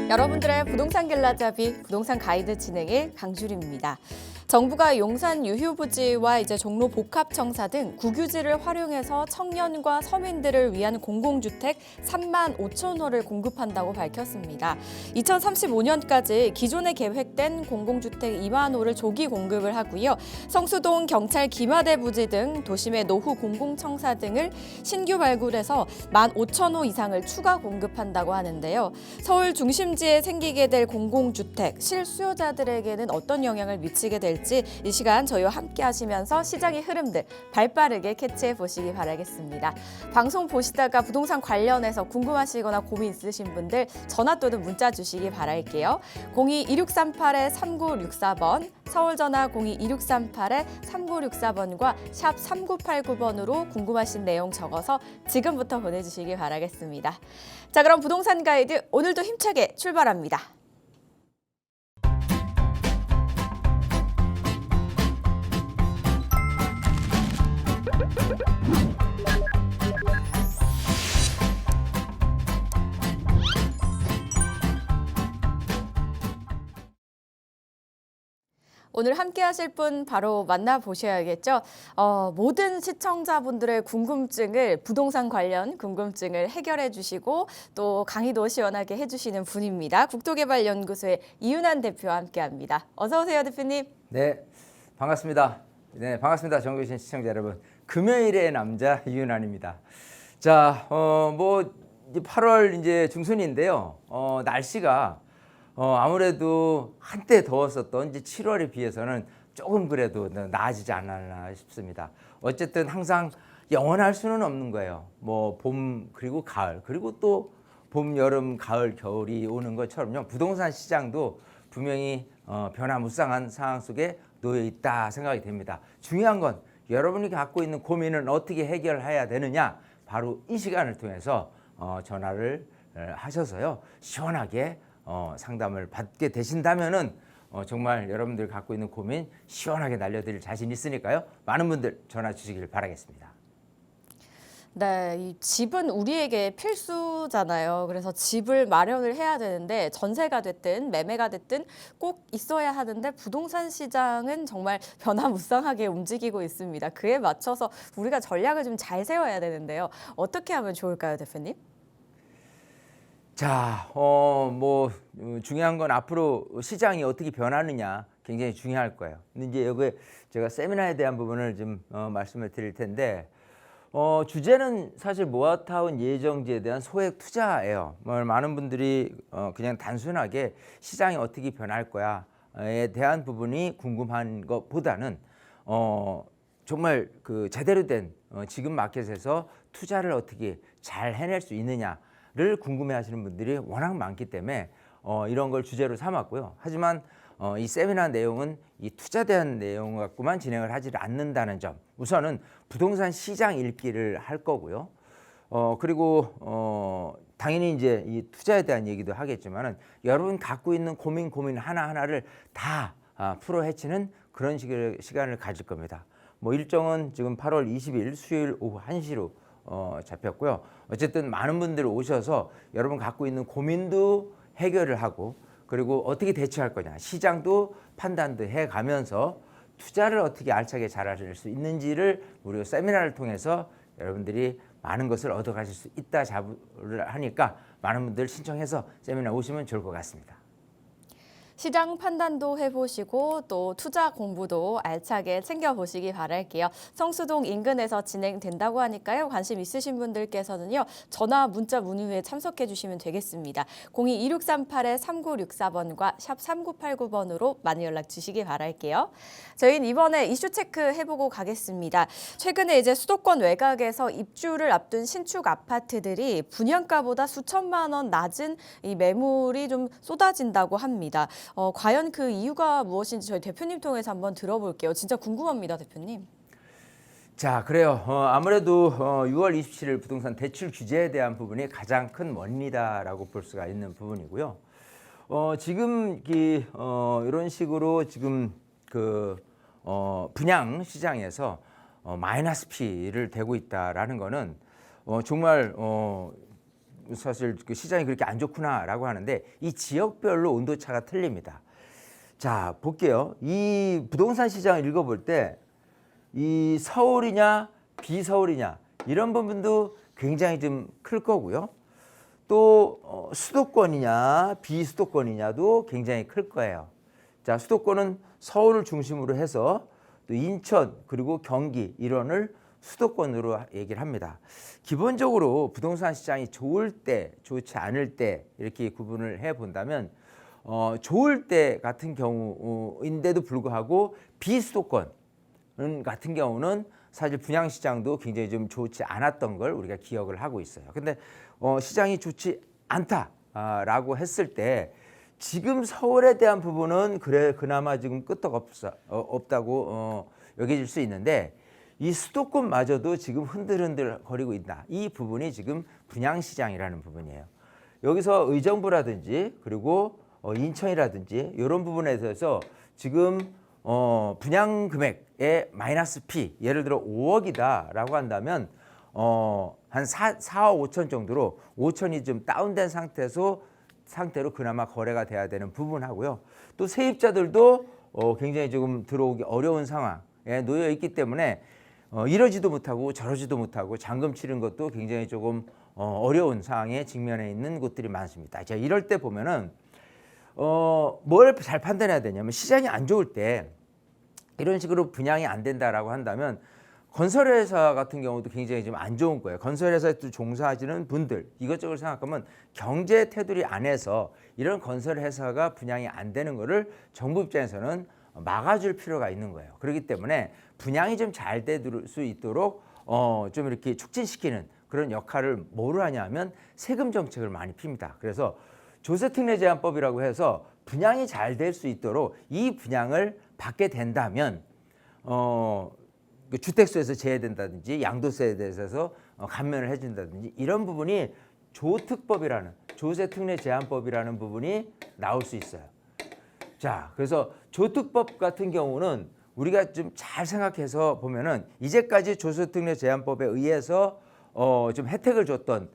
여러분들의 부동산 길라잡이 부동산 가이드 진행일 강주림입니다. 정부가 용산 유휴부지와 종로 복합청사 등 국유지를 활용해서 청년과 서민들을 위한 공공주택 3만 5천 호를 공급한다고 밝혔습니다. 2035년까지 기존에 계획된 공공주택 2만 호를 조기 공급을 하고요. 성수동 경찰 김하대 부지 등 도심의 노후 공공청사 등을 신규 발굴해서 1만 5천 호 이상을 추가 공급한다고 하는데요. 서울 중심지에 생기게 될 공공주택, 실수요자들에게는 어떤 영향을 미치게 될지 이 시간 저희와 함께 하시면서 시장의 흐름들 발빠르게 캐치해 보시기 바라겠습니다. 방송 보시다가 부동산 관련해서 궁금하시거나 고민 있으신 분들 전화 또는 문자 주시기 바랄게요. 02-2638-3964번, 서울 전화 02-2638-3964번과 샵 3989번으로 궁금하신 내용 적어서 지금부터 보내주시기 바라겠습니다. 자, 그럼 부동산 가이드 오늘도 힘차게 출발합니다. 오늘 함께 하실 분 바로 만나보셔야겠죠. 모든 시청자분들의 궁금증을 부동산 관련 궁금증을 해결해 주시고 또 강의도 시원하게 해주시는 분입니다. 국토개발연구소의 이윤환 대표와 함께합니다. 어서 오세요, 대표님. 네, 반갑습니다. 네, 반갑습니다. 전국의 시청자 여러분. 금요일의 남자 이윤환입니다. 자, 이제 8월 이제 중순인데요. 날씨가 아무래도 한때 더웠었던 이제 7월에 비해서는 조금 그래도 나아지지 않았나 싶습니다. 어쨌든 항상 영원할 수는 없는 거예요. 뭐 봄 그리고 가을 그리고 또 봄, 여름, 가을, 겨울이 오는 것처럼요. 부동산 시장도 분명히 변화무쌍한 상황 속에 놓여 있다 생각이 됩니다. 중요한 건 여러분이 갖고 있는 고민은 어떻게 해결해야 되느냐. 바로 이 시간을 통해서 전화를 하셔서요. 시원하게 상담을 받게 되신다면은 정말 여러분들 갖고 있는 고민 시원하게 날려드릴 자신 있으니까요. 많은 분들 전화 주시길 바라겠습니다. 네, 이 집은 우리에게 필수잖아요. 그래서 집을 마련을 해야 되는데 전세가 됐든 매매가 됐든 꼭 있어야 하는데 부동산 시장은 정말 변화무쌍하게 움직이고 있습니다. 그에 맞춰서 우리가 전략을 좀 잘 세워야 되는데요. 어떻게 하면 좋을까요, 대표님? 자, 중요한 건 앞으로 시장이 어떻게 변하느냐 굉장히 중요할 거예요. 근데 이제 여기 제가 세미나에 대한 부분을 좀 말씀을 드릴 텐데, 주제는 사실 모아타운 예정지에 대한 소액 투자예요. 많은 분들이 그냥 단순하게 시장이 어떻게 변할 거야에 대한 부분이 궁금한 것보다는 정말 그 제대로 된 지금 마켓에서 투자를 어떻게 잘 해낼 수 있느냐를 궁금해하시는 분들이 워낙 많기 때문에 이런 걸 주제로 삼았고요. 하지만 이 세미나 내용은 이 투자에 대한 내용 갖고만 진행을 하지 않는다는 점. 우선은 부동산 시장 읽기를 할 거고요. 그리고 당연히 이제 이 투자에 대한 얘기도 하겠지만은 여러분 갖고 있는 고민 하나하나를 다 풀어 헤치는 그런 식의 시간을 가질 겁니다. 뭐 일정은 지금 8월 20일 수요일 오후 1시로 잡혔고요. 어쨌든 많은 분들이 오셔서 여러분 갖고 있는 고민도 해결을 하고 그리고 어떻게 대처할 거냐 시장도 판단도 해가면서 투자를 어떻게 알차게 잘하실 수 있는지를 우리 세미나를 통해서 여러분들이 많은 것을 얻어가실 수 있다 자부를 하니까 많은 분들 신청해서 세미나 오시면 좋을 것 같습니다. 시장 판단도 해보시고 또 투자 공부도 알차게 챙겨보시기 바랄게요. 성수동 인근에서 진행된다고 하니까요. 관심 있으신 분들께서는요. 전화, 문자, 문의에 참석해 주시면 되겠습니다. 02-2638-3964번과 샵 3989번으로 많이 연락 주시기 바랄게요. 저희는 이번에 이슈 체크 해보고 가겠습니다. 최근에 이제 수도권 외곽에서 입주를 앞둔 신축 아파트들이 분양가보다 수천만 원 낮은 이 매물이 좀 쏟아진다고 합니다. 과연 그 이유가 무엇인지 저희 대표님 통해서 한번 들어볼게요. 진짜 궁금합니다, 대표님. 자, 그래요. 아무래도 6월 27일 부동산 대출 규제에 대한 부분이 가장 큰 원인이다라고 볼 수가 있는 부분이고요. 지금 이런 식으로 지금 분양 시장에서 마이너스 피를 대고 있다라는 거는 정말 사실 그 시장이 그렇게 안 좋구나라고 하는데 이 지역별로 온도 차가 틀립니다. 자, 볼게요. 이 부동산 시장을 읽어볼 때 이 서울이냐 비서울이냐 이런 부분도 굉장히 좀 클 거고요. 또 수도권이냐 비수도권이냐도 굉장히 클 거예요. 자, 수도권은 서울을 중심으로 해서 또 인천 그리고 경기 일원을 수도권으로 얘기를 합니다. 기본적으로 부동산 시장이 좋을 때, 좋지 않을 때 이렇게 구분을 해 본다면 좋을 때 같은 경우인데도 불구하고 비수도권 같은 경우는 사실 분양 시장도 굉장히 좀 좋지 않았던 걸 우리가 기억을 하고 있어요. 근데 시장이 좋지 않다라고 했을 때 지금 서울에 대한 부분은 그래 그나마 지금 끄떡없다고 여겨질 수 있는데 이 수도권마저도 지금 흔들흔들 거리고 있다. 이 부분이 지금 분양시장이라는 부분이에요. 여기서 의정부라든지 그리고 인천이라든지 이런 부분에 대해서 지금 분양 금액의 마이너스 P 예를 들어 5억이다라고 한다면 한 4억 5천 정도로 5천이 좀 다운된 상태로 그나마 거래가 돼야 되는 부분하고요. 또 세입자들도 굉장히 조금 들어오기 어려운 상황에 놓여 있기 때문에 이러지도 못하고 저러지도 못하고 잔금 치른 것도 굉장히 조금 어려운 상황에 직면해 있는 곳들이 많습니다. 자, 이럴 때 보면은 뭘 잘 판단해야 되냐면 시장이 안 좋을 때 이런 식으로 분양이 안 된다라고 한다면 건설회사 같은 경우도 굉장히 좀 안 좋은 거예요. 건설회사에 또 종사하시는 분들 이것저것 생각하면 경제 테두리 안에서 이런 건설회사가 분양이 안 되는 거를 정부 입장에서는 막아줄 필요가 있는 거예요. 그렇기 때문에 분양이 좀 잘 될 수 있도록 좀 이렇게 촉진시키는 그런 역할을 뭐로 하냐면 세금 정책을 많이 핍니다. 그래서 조세특례제한법이라고 해서 분양이 잘 될 수 있도록 이 분양을 받게 된다면 주택수에서 제외된다든지 양도세에 대해서 감면을 해준다든지 이런 부분이 조특법이라는 조세특례제한법이라는 부분이 나올 수 있어요. 자, 그래서 조특법 같은 경우는 우리가 좀 잘 생각해서 보면은 이제까지 조세특례제한법에 의해서 좀 혜택을 줬던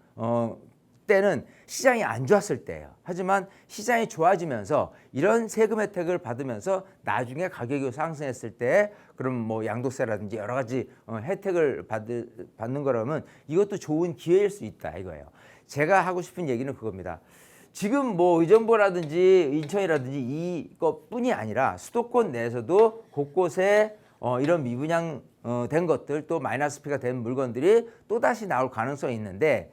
때는 시장이 안 좋았을 때예요. 하지만 시장이 좋아지면서 이런 세금 혜택을 받으면서 나중에 가격이 상승했을 때 그럼 뭐 양도세라든지 여러 가지 혜택을 받는 거라면 이것도 좋은 기회일 수 있다 이거예요. 제가 하고 싶은 얘기는 그겁니다. 지금 뭐 의정부라든지 인천이라든지 이것뿐이 아니라 수도권 내에서도 곳곳에 이런 미분양 된 것들 또 마이너스 피가 된 물건들이 또다시 나올 가능성이 있는데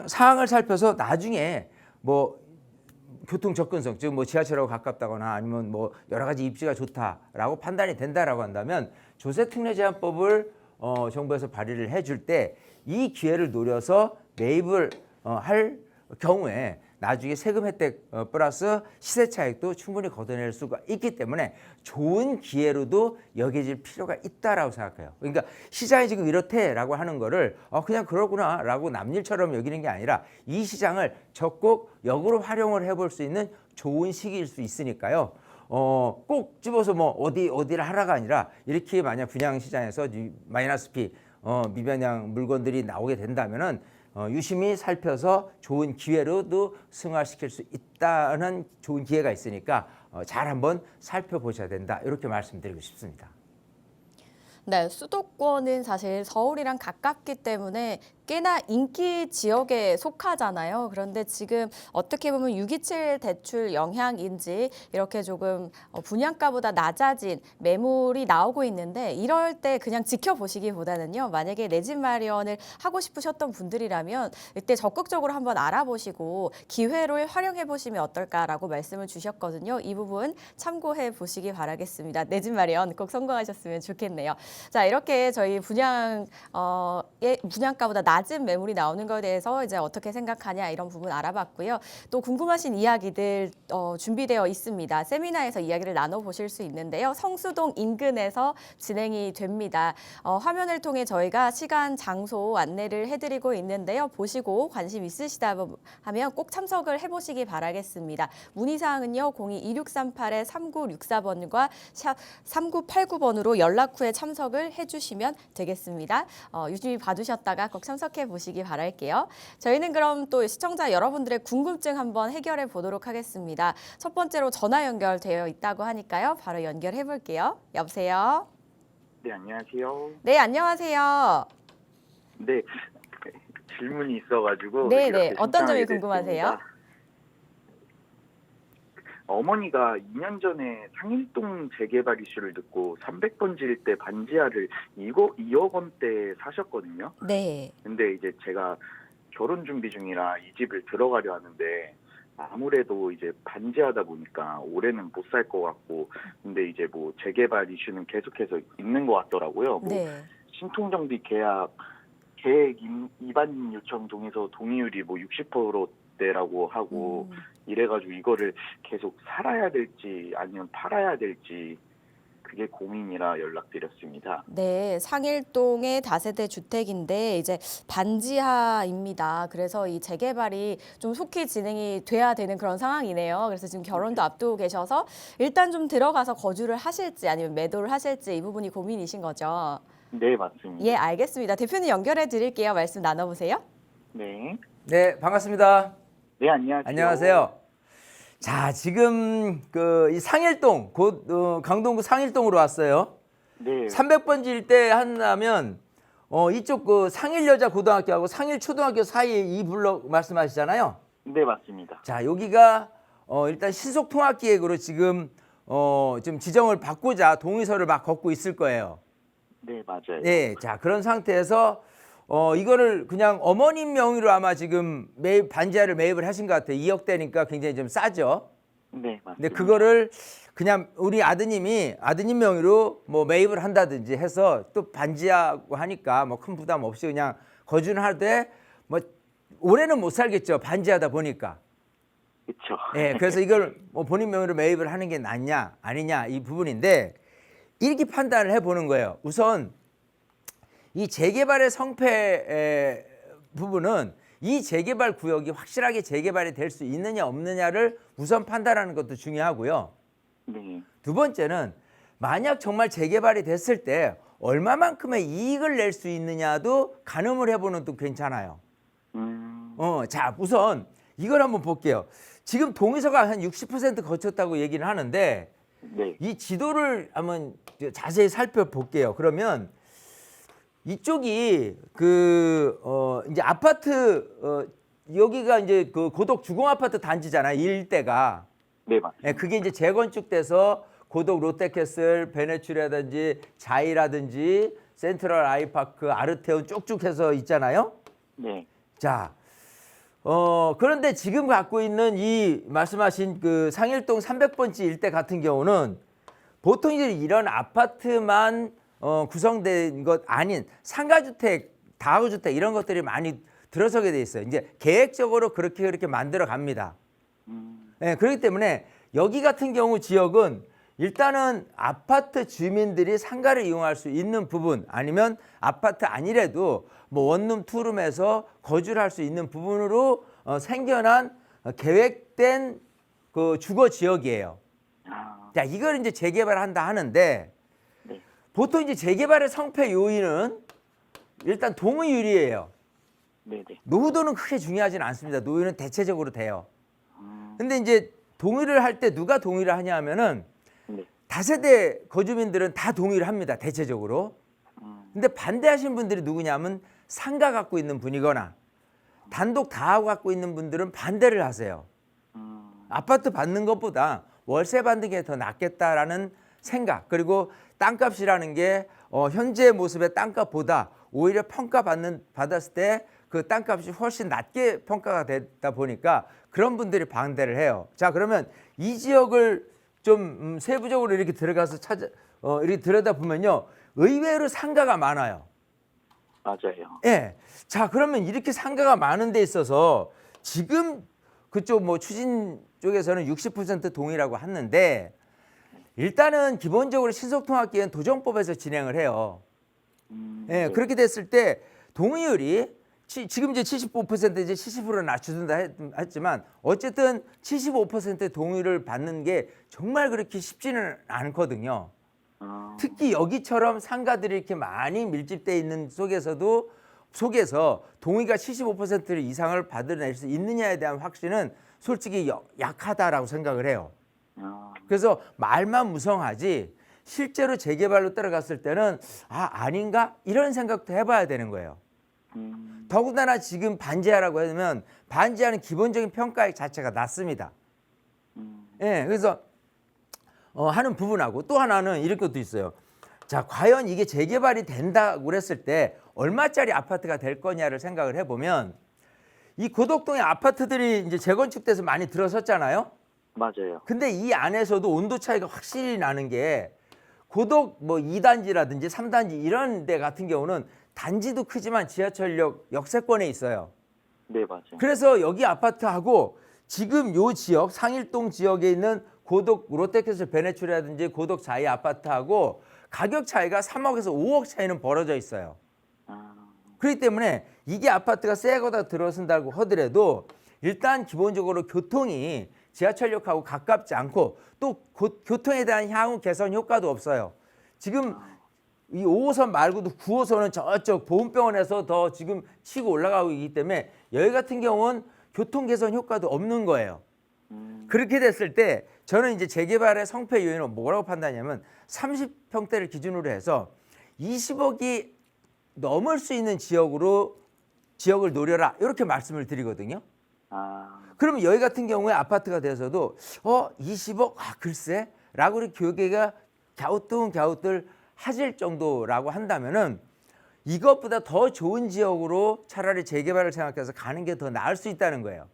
상황을 살펴서 나중에 뭐 교통 접근성, 즉 뭐 지하철하고 가깝다거나 아니면 뭐 여러 가지 입지가 좋다라고 판단이 된다라고 한다면 조세특례제한법을 정부에서 발의를 해줄 때 이 기회를 노려서 매입을 할 경우에 나중에 세금 혜택 플러스 시세 차익도 충분히 걷어낼 수가 있기 때문에 좋은 기회로도 여겨질 필요가 있다라고 생각해요. 그러니까 시장이 지금 이렇대라고 하는 거를 그냥 그러구나라고 남일처럼 여기는 게 아니라 이 시장을 적극 역으로 활용을 해볼 수 있는 좋은 시기일 수 있으니까요. 꼭 집어서 뭐 어디를 하라가 아니라 이렇게 만약 분양 시장에서 마이너스 피 미분양 물건들이 나오게 된다면은 유심히 살펴서 좋은 기회로도 승화시킬 수 있다는 좋은 기회가 있으니까 잘 한번 살펴보셔야 된다. 이렇게 말씀드리고 싶습니다. 네, 수도권은 사실 서울이랑 가깝기 때문에 꽤나 인기 지역에 속하잖아요. 그런데 지금 어떻게 보면 627 대출 영향인지 이렇게 조금 분양가보다 낮아진 매물이 나오고 있는데 이럴 때 그냥 지켜보시기보다는요. 만약에 내 집 마련을 하고 싶으셨던 분들이라면 이때 적극적으로 한번 알아보시고 기회를 활용해 보시면 어떨까라고 말씀을 주셨거든요. 이 부분 참고해 보시기 바라겠습니다. 내 집 마련 꼭 성공하셨으면 좋겠네요. 자, 이렇게 저희 분양가보다 낮은 매물이 나오는 것에 대해서 이제 어떻게 생각하냐 이런 부분 알아봤고요. 또 궁금하신 이야기들 준비되어 있습니다. 세미나에서 이야기를 나눠보실 수 있는데요. 성수동 인근에서 진행이 됩니다. 화면을 통해 저희가 시간, 장소 안내를 해드리고 있는데요. 보시고 관심 있으시다 하면 꼭 참석을 해보시기 바라겠습니다. 문의사항은요. 02-2638-3964번과 샵 3989번으로 연락 후에 참석을 해주시면 되겠습니다. 유심히 봐주셨다가 꼭 참석 해석해 보시기 바랄게요. 저희는 그럼 또 시청자 여러분들의 궁금증 한번 해결해 보도록 하겠습니다. 첫 번째로 전화 연결되어 있다고 하니까요. 바로 연결해 볼게요. 여보세요? 네, 안녕하세요. 네, 안녕하세요. 네, 질문이 있어가지고. 네, 이렇게 네. 어떤 점이 신청하게 궁금하세요? 됐습니다. 어머니가 2년 전에 상일동 재개발 이슈를 듣고 300번지일 때 반지하를 2억 원대 사셨거든요. 네. 근데 이제 제가 결혼 준비 중이라 이 집을 들어가려 하는데 아무래도 이제 반지하다 보니까 올해는 못 살 것 같고, 근데 이제 뭐 재개발 이슈는 계속해서 있는 것 같더라고요. 뭐 네. 신통정비 계획 위반 요청 동의서 동의율이 뭐 60%대라고 하고 이래가지고 이거를 계속 살아야 될지 아니면 팔아야 될지 그게 고민이라 연락드렸습니다. 네, 상일동의 다세대 주택인데 이제 반지하입니다. 그래서 이 재개발이 좀 속히 진행이 돼야 되는 그런 상황이네요. 그래서 지금 결혼도 앞두고 계셔서 일단 좀 들어가서 거주를 하실지 아니면 매도를 하실지 이 부분이 고민이신 거죠. 네, 맞습니다. 예, 알겠습니다. 대표님 연결해 드릴게요. 말씀 나눠보세요. 네. 네, 반갑습니다. 네, 안녕하세요. 안녕하세요. 자, 지금 이 상일동, 강동구 상일동으로 왔어요. 네. 300번지 일대 한다면 이쪽 상일여자고등학교하고 상일초등학교 사이에 이 블록 말씀하시잖아요. 네, 맞습니다. 자, 여기가 일단 신속통합기획으로 지금 좀 지정을 받고자 동의서를 막 걷고 있을 거예요. 네, 맞아요. 네, 자 그런 상태에서 이거를 그냥 어머님 명의로 아마 지금 반지하를 매입을 하신 것 같아요. 2억대니까 굉장히 좀 싸죠. 네, 맞습니다. 근데 그거를 그냥 우리 아드님 명의로 뭐 매입을 한다든지 해서 또 반지하고 하니까 뭐 큰 부담 없이 그냥 거주는 하되 뭐 올해는 못 살겠죠. 반지하다 보니까. 그렇죠. 예, 그래서 이걸 뭐 본인 명의로 매입을 하는 게 낫냐 아니냐 이 부분인데 이렇게 판단을 해보는 거예요. 우선 이 재개발의 성패 부분은 이 재개발 구역이 확실하게 재개발이 될 수 있느냐 없느냐를 우선 판단하는 것도 중요하고요. 네. 두 번째는 만약 정말 재개발이 됐을 때 얼마만큼의 이익을 낼 수 있느냐도 가늠을 해보는 것도 괜찮아요. 자, 우선 이걸 한번 볼게요. 지금 동의서가 한 60% 거쳤다고 얘기는 하는데 네. 이 지도를 한번 자세히 살펴볼게요. 그러면 이쪽이 이제 아파트 여기가 이제 그 고덕 주공 아파트 단지잖아요. 이 일대가. 네, 맞습니다. 예, 그게 이제 재건축돼서 고덕 롯데캐슬, 베네츄라든지 자이라든지 센트럴 아이파크, 아르테온 쭉쭉 해서 있잖아요. 네. 자, 그런데 지금 갖고 있는 이 말씀하신 그 상일동 300번지 일대 같은 경우는 보통 이제 이런 아파트만 구성된 것 아닌 상가주택, 다가구주택 이런 것들이 많이 들어서게 돼 있어요. 이제 계획적으로 그렇게 만들어 갑니다. 네, 그렇기 때문에 여기 같은 경우 지역은 일단은 아파트 주민들이 상가를 이용할 수 있는 부분 아니면 아파트 아니래도 뭐 원룸 투룸에서 거주를 할 수 있는 부분으로 생겨난 계획된 그 주거 지역이에요. 자, 이걸 이제 재개발한다 하는데 네. 보통 이제 재개발의 성패 요인은 일단 동의율이에요. 네, 네. 노후도는 크게 중요하진 않습니다. 노후는 대체적으로 돼요. 근데 이제 동의를 할 때 누가 동의를 하냐 하면은 네. 다세대 거주민들은 다 동의를 합니다. 대체적으로. 근데 반대하신 분들이 누구냐면 상가 갖고 있는 분이거나 단독 다하고 갖고 있는 분들은 반대를 하세요. 아파트 받는 것보다 월세 받는 게 더 낫겠다라는 생각. 그리고 땅값이라는 게 현재 모습의 땅값보다 오히려 받았을 때 그 땅값이 훨씬 낮게 평가가 되다 보니까 그런 분들이 반대를 해요. 자, 그러면 이 지역을 좀 세부적으로 이렇게 들어가서 이렇게 들여다보면요. 의외로 상가가 많아요. 맞아요. 예. 자, 그러면 이렇게 상가가 많은 데 있어서 지금 그쪽 뭐 추진 쪽에서는 60% 동의라고 하는데 일단은 기본적으로 신속통합기획은 도정법에서 진행을 해요. 예, 네. 그렇게 됐을 때 동의율이 지금 이제 75% 이제 70% 낮추든다 했지만 어쨌든 75% 동의를 받는 게 정말 그렇게 쉽지는 않거든요. 특히 여기처럼 상가들이 이렇게 많이 밀집돼 있는 속에서도 속에서 동의가 75% 이상을 받아낼 수 있느냐에 대한 확신은 솔직히 약하다라고 생각을 해요. 그래서 말만 무성하지 실제로 재개발로 따라갔을 때는 아닌가 이런 생각도 해봐야 되는 거예요. 더군다나 지금 반지하라고 하면 반지하는 기본적인 평가 자체가 낮습니다. 예, 그래서 하는 부분하고 또 하나는 이런 것도 있어요. 자, 과연 이게 재개발이 된다고 그랬을 때 얼마짜리 아파트가 될 거냐를 생각을 해보면 이 고덕동의 아파트들이 이제 재건축돼서 많이 들어섰잖아요. 맞아요. 근데 이 안에서도 온도 차이가 확실히 나는 게 고덕 뭐 2단지라든지 3단지 이런 데 같은 경우는 단지도 크지만 지하철역 역세권에 있어요. 네, 맞아요. 그래서 여기 아파트하고 지금 요 지역 상일동 지역에 있는 고덕 롯데캐슬 베네출이라든지 고덕 자이 아파트하고 가격 차이가 3억에서 5억 차이는 벌어져 있어요. 그렇기 때문에 이게 아파트가 새 거다 들어선다고 하더라도 일단 기본적으로 교통이 지하철역하고 가깝지 않고 또 교통에 대한 향후 개선 효과도 없어요. 지금 이 5호선 말고도 9호선은 저쪽 보훈병원에서 더 지금 치고 올라가고 있기 때문에 여기 같은 경우는 교통 개선 효과도 없는 거예요. 그렇게 됐을 때 저는 이제 재개발의 성패 요인은 뭐라고 판단하냐면 30평대를 기준으로 해서 20억이 넘을 수 있는 지역을 노려라 이렇게 말씀을 드리거든요. 그러면 여기 같은 경우에 아파트가 돼서도 20억? 글쎄? 라고 이렇게 교계가 갸우뚱갸우뚱 하실 정도라고 한다면은 이것보다 더 좋은 지역으로 차라리 재개발을 생각해서 가는 게 더 나을 수 있다는 거예요.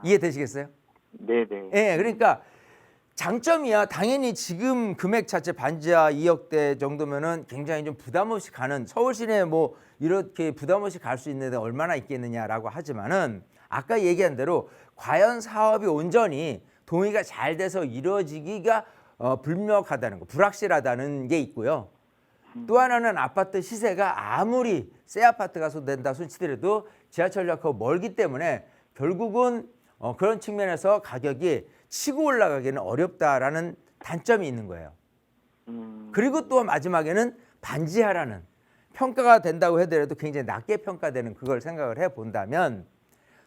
이해되시겠어요? 네네. 예, 그러니까 장점이야. 당연히 지금 금액 자체 반지하 2억대 정도면은 굉장히 좀 부담 없이 가는 서울 시내에 뭐 이렇게 부담 없이 갈 수 있는 데 얼마나 있겠느냐라고 하지만은 아까 얘기한 대로 과연 사업이 온전히 동의가 잘 돼서 이루어지기가 불명확하다는 거, 불확실하다는 게 있고요. 또 하나는 아파트 시세가 아무리 새 아파트가 된다 손치더라도 지하철역하고 멀기 때문에 결국은 그런 측면에서 가격이 치고 올라가기는 어렵다라는 단점이 있는 거예요. 그리고 또 마지막에는 반지하라는 평가가 된다고 하더라도 굉장히 낮게 평가되는 그걸 생각을 해본다면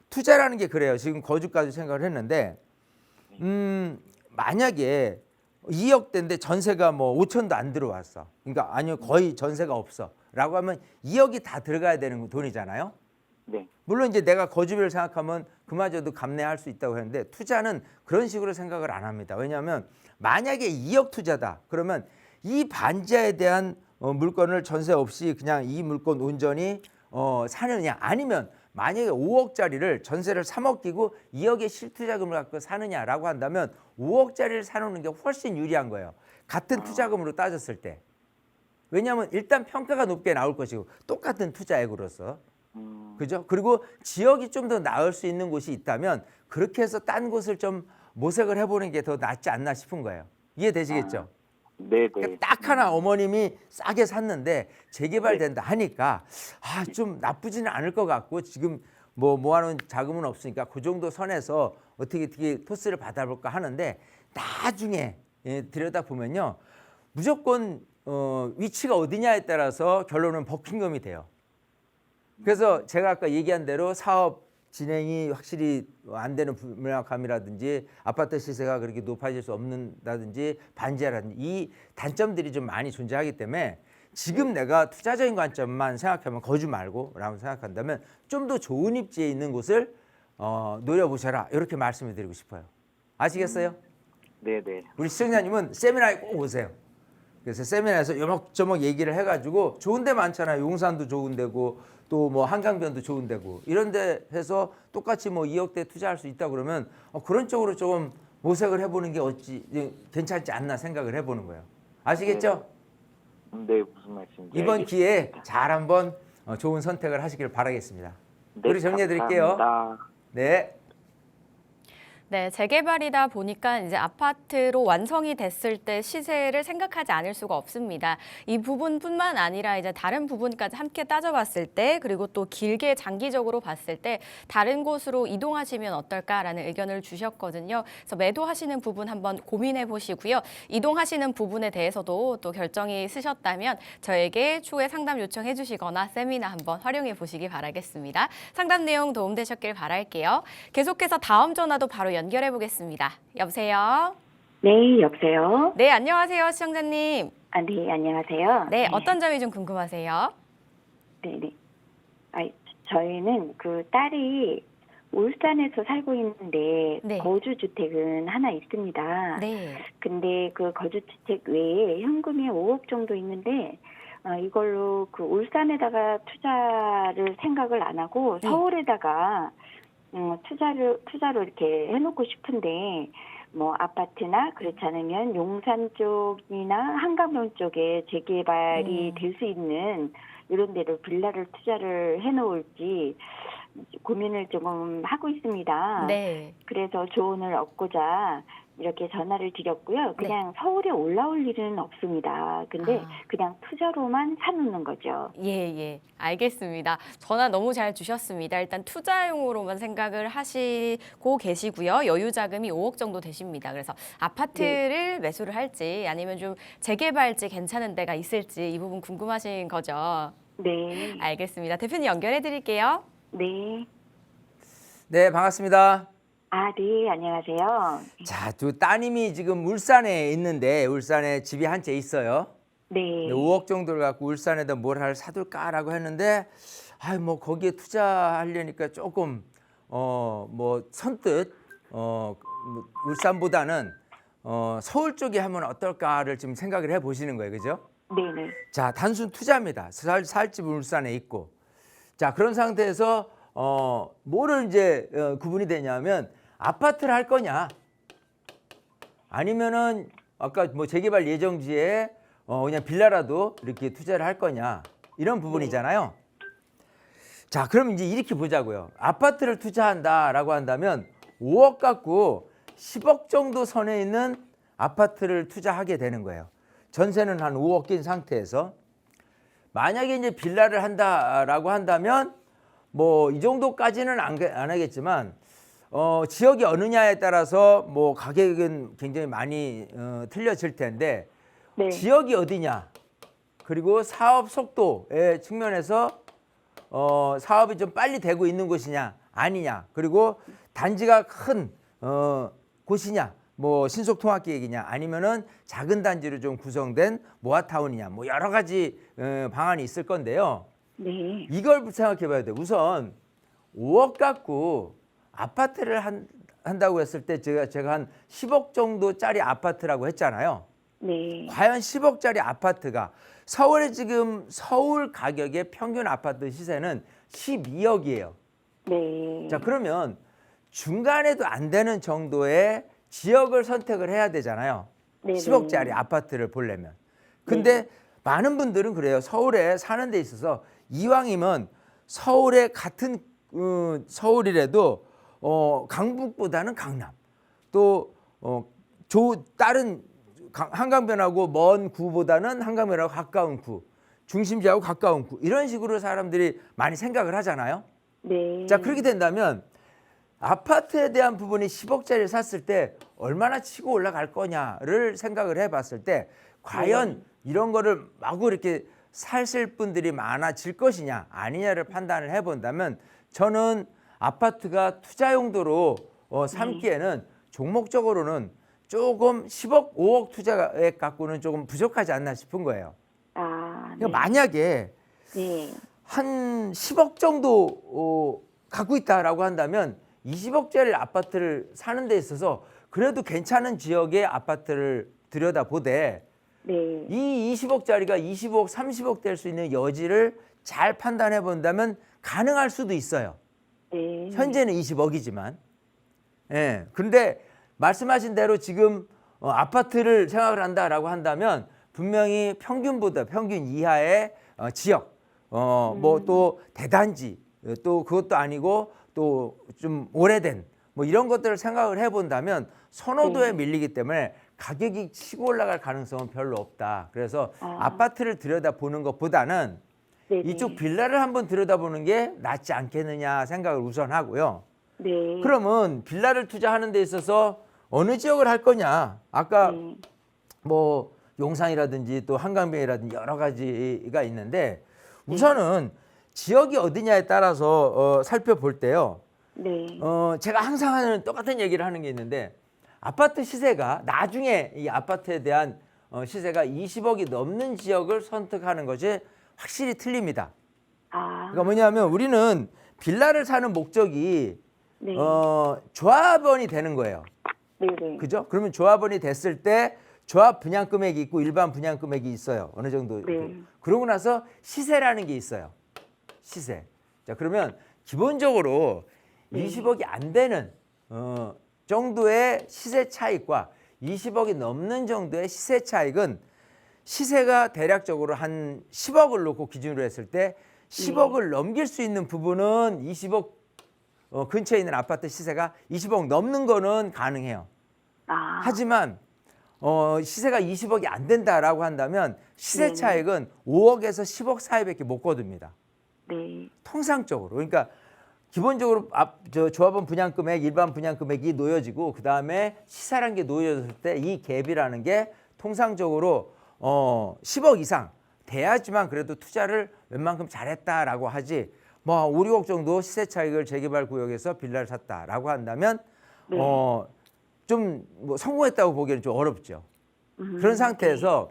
투자라는 게 그래요. 지금 거주까지 생각을 했는데 만약에 2억대인데 전세가 뭐 5천도 안 들어왔어. 그러니까 아니요 거의 전세가 없어. 라고 하면 2억이 다 들어가야 되는 돈이잖아요. 네. 물론 이제 내가 거주비를 생각하면 그마저도 감내할 수 있다고 했는데 투자는 그런 식으로 생각을 안 합니다. 왜냐하면 만약에 2억 투자다. 그러면 이 반지하에 대한 물건을 전세 없이 그냥 이 물건 온전히 사느냐 아니면 만약에 5억짜리를 전세를 3억 끼고 2억의 실투자금을 갖고 사느냐라고 한다면 5억짜리를 사놓는 게 훨씬 유리한 거예요. 같은 투자금으로 따졌을 때. 왜냐하면 일단 평가가 높게 나올 것이고 똑같은 투자액으로서. 그죠? 그리고 지역이 좀 더 나을 수 있는 곳이 있다면 그렇게 해서 딴 곳을 좀 모색을 해보는 게 더 낫지 않나 싶은 거예요. 이해되시겠죠? 네네. 그러니까 딱 하나 어머님이 싸게 샀는데 재개발된다 하니까 좀 나쁘지는 않을 것 같고 지금 뭐 모아놓은 자금은 없으니까 그 정도 선에서 어떻게 토스를 받아볼까 하는데 나중에 들여다보면요. 무조건 위치가 어디냐에 따라서 결론은 버킹엄이 돼요. 그래서 제가 아까 얘기한 대로 사업 진행이 확실히 안 되는 불명확함이라든지 아파트 시세가 그렇게 높아질 수 없는다든지 반지하라든지 이 단점들이 좀 많이 존재하기 때문에 지금 내가 투자적인 관점만 생각하면 거주 말고 라고 생각한다면 좀 더 좋은 입지에 있는 곳을 노려보셔라 이렇게 말씀을 드리고 싶어요. 아시겠어요? 네네. 우리 시청자님은 세미나에 꼭 오세요. 그래서 세미나에서 요목저목 얘기를 해가지고 좋은 데 많잖아요. 용산도 좋은 데고 또 뭐 한강변도 좋은 데고 이런 데 해서 똑같이 뭐 2억대 투자할 수 있다 그러면 그런 쪽으로 조금 모색을 해보는 게 어찌 괜찮지 않나 생각을 해보는 거예요. 아시겠죠? 네, 무슨 말씀인지 이번 알겠습니다. 기회에 잘 한번 좋은 선택을 하시길 바라겠습니다. 네, 우리 정리해 드릴게요. 감사합니다. 네. 네, 재개발이다 보니까 이제 아파트로 완성이 됐을 때 시세를 생각하지 않을 수가 없습니다. 이 부분뿐만 아니라 이제 다른 부분까지 함께 따져봤을 때, 그리고 또 길게 장기적으로 봤을 때 다른 곳으로 이동하시면 어떨까라는 의견을 주셨거든요. 그래서 매도하시는 부분 한번 고민해 보시고요. 이동하시는 부분에 대해서도 또 결정이 있으셨다면 저에게 추후에 상담 요청해 주시거나 세미나 한번 활용해 보시기 바라겠습니다. 상담 내용 도움되셨길 바랄게요. 계속해서 다음 전화도 바로 연결해 보겠습니다. 여보세요? 네, 여보세요? 네, 안녕하세요, 시청자님. 아, 네, 안녕하세요. 네, 어떤 점이 좀 궁금하세요? 네, 네. 아, 저희는 그 딸이 울산에서 살고 있는데 네. 거주주택은 하나 있습니다. 네. 근데 그 거주주택 외에 현금이 5억 정도 있는데 이걸로 그 울산에다가 투자를 생각을 안 하고 네. 서울에다가 투자로 이렇게 해놓고 싶은데 뭐 아파트나 그렇지 않으면 용산 쪽이나 한강변 쪽에 재개발이 될 수 있는 이런 데로 빌라를 투자를 해놓을지 고민을 조금 하고 있습니다. 네. 그래서 조언을 얻고자 이렇게 전화를 드렸고요. 그냥 서울에 올라올 일은 없습니다. 근데 그냥 투자로만 사놓는 거죠. 예. 알겠습니다. 전화 너무 잘 주셨습니다. 일단 투자용으로만 생각을 하시고 계시고요. 여유 자금이 5억 정도 되십니다. 그래서 아파트를 매수를 할지 아니면 좀 재개발지 괜찮은 데가 있을지 이 부분 궁금하신 거죠? 네. 알겠습니다. 대표님 연결해 드릴게요. 네. 네, 반갑습니다. 아, 네. 안녕하세요. 자, 두 따님이 지금 울산에 있는데 울산에 집이 한 채 있어요. 네. 5억 정도를 갖고 울산에다 뭘 하나 사둘까라고 했는데 뭐 거기에 투자하려니까 조금 뭐 선뜻 뭐 울산보다는 서울 쪽에 하면 어떨까를 지금 생각을 해 보시는 거예요. 그죠? 네네. 자, 단순 투자입니다. 살 집은 울산에 있고. 자, 그런 상태에서 뭐를 이제 구분이 되냐면 아파트를 할 거냐 아니면은 아까 뭐 재개발 예정지에 그냥 빌라라도 이렇게 투자를 할 거냐 이런 부분이잖아요. 자, 그럼 이제 이렇게 보자고요. 아파트를 투자한다라고 한다면 5억 갖고 10억 정도 선에 있는 아파트를 투자하게 되는 거예요. 전세는 한 5억 낀 상태에서 만약에 이제 빌라를 한다라고 한다면 뭐 이 정도까지는 안 하겠지만 지역이 어느냐에 따라서 뭐 가격은 굉장히 많이 틀려질 텐데 네. 지역이 어디냐 그리고 사업 속도의 측면에서 사업이 좀 빨리 되고 있는 곳이냐 아니냐 그리고 단지가 큰 곳이냐 뭐 신속통합계획이냐 아니면은 작은 단지로 좀 구성된 모아타운이냐 뭐 여러 가지 방안이 있을 건데요. 네. 이걸 생각해 봐야 돼요. 우선 5억 갖고 아파트를 한다고 했을 때 제가 한 10억 정도짜리 아파트라고 했잖아요. 네. 과연 10억짜리 아파트가 서울에 지금 서울 가격의 평균 아파트 시세는 12억이에요. 네. 자, 그러면 중간에도 안 되는 정도의 지역을 선택을 해야 되잖아요. 네네. 10억짜리 아파트를 보려면. 근데 많은 분들은 그래요. 서울에 사는 데 있어서 이왕이면 서울에 같은 서울이라도 강북보다는 강남 또 다른 한강변하고 먼 구보다는 한강변하고 가까운 구 중심지하고 가까운 구 이런 식으로 사람들이 많이 생각을 하잖아요. 네. 자, 그렇게 된다면 아파트에 대한 부분이 10억짜리를 샀을 때 얼마나 치고 올라갈 거냐를 생각을 해봤을 때 과연 이런 거를 마구 이렇게 사실 분들이 많아질 것이냐 아니냐를 판단을 해본다면 저는 아파트가 투자 용도로 삼기에는 종목적으로는 조금 10억, 5억 투자액 갖고는 조금 부족하지 않나 싶은 거예요. 아, 네. 그러니까 만약에 네. 한 10억 정도 갖고 있다라고 한다면 20억짜리 아파트를 사는 데 있어서 그래도 괜찮은 지역의 아파트를 들여다보되 네. 이 20억짜리가 25억, 30억 될 수 있는 여지를 잘 판단해 본다면 가능할 수도 있어요. 네. 현재는 20억이지만. 예. 근데 말씀하신 대로 지금 아파트를 생각을 한다라고 한다면 분명히 평균 이하의 지역, 뭐 또 대단지, 또 그것도 아니고 또 좀 오래된 뭐 이런 것들을 생각을 해본다면 선호도에 네. 밀리기 때문에 가격이 치고 올라갈 가능성은 별로 없다. 그래서 아파트를 들여다보는 것보다는 네네. 이쪽 빌라를 한번 들여다보는 게 낫지 않겠느냐 생각을 우선 하고요. 네. 그러면 빌라를 투자하는 데 있어서 어느 지역을 할 거냐? 아까 네. 뭐 용산이라든지 또 한강변이라든지 여러 가지가 있는데 우선은 지역이 어디냐에 따라서 살펴볼 때요. 네. 제가 항상 하는 똑같은 얘기를 하는 게 있는데 아파트 시세가 나중에 이 아파트에 대한 시세가 20억이 넘는 지역을 선택하는 것이 확실히 틀립니다. 그러니까 뭐냐면 우리는 빌라를 사는 목적이 네. 조합원이 되는 거예요. 네네. 그죠? 그러면 조합원이 됐을 때 조합 분양 금액이 있고 일반 분양 금액이 있어요. 어느 정도. 네. 그러고 나서 시세라는 게 있어요. 시세. 자, 그러면 기본적으로 20억이 안 되는 정도의 시세 차익과 20억이 넘는 정도의 시세 차익은 시세가 대략적으로 한 10억을 놓고 기준으로 했을 때 10억을 넘길 수 있는 부분은 20억 근처에 있는 아파트 시세가 20억 넘는 거는 가능해요. 하지만 시세가 20억이 안 된다라고 한다면 시세 차익은 5억에서 10억 사이밖에 못 거둡니다. 네. 통상적으로. 그러니까 기본적으로 조합원 분양 금액, 일반 분양 금액이 놓여지고 그다음에 시세라는 게 놓여졌을 때 이 갭이라는 게 통상적으로 10억 이상 돼야지만 그래도 투자를 웬만큼 잘했다라고 하지. 뭐 5, 6억 정도 시세 차익을 재개발 구역에서 빌라를 샀다라고 한다면 좀 뭐 성공했다고 보기에는 좀 어렵죠. 그런 상태에서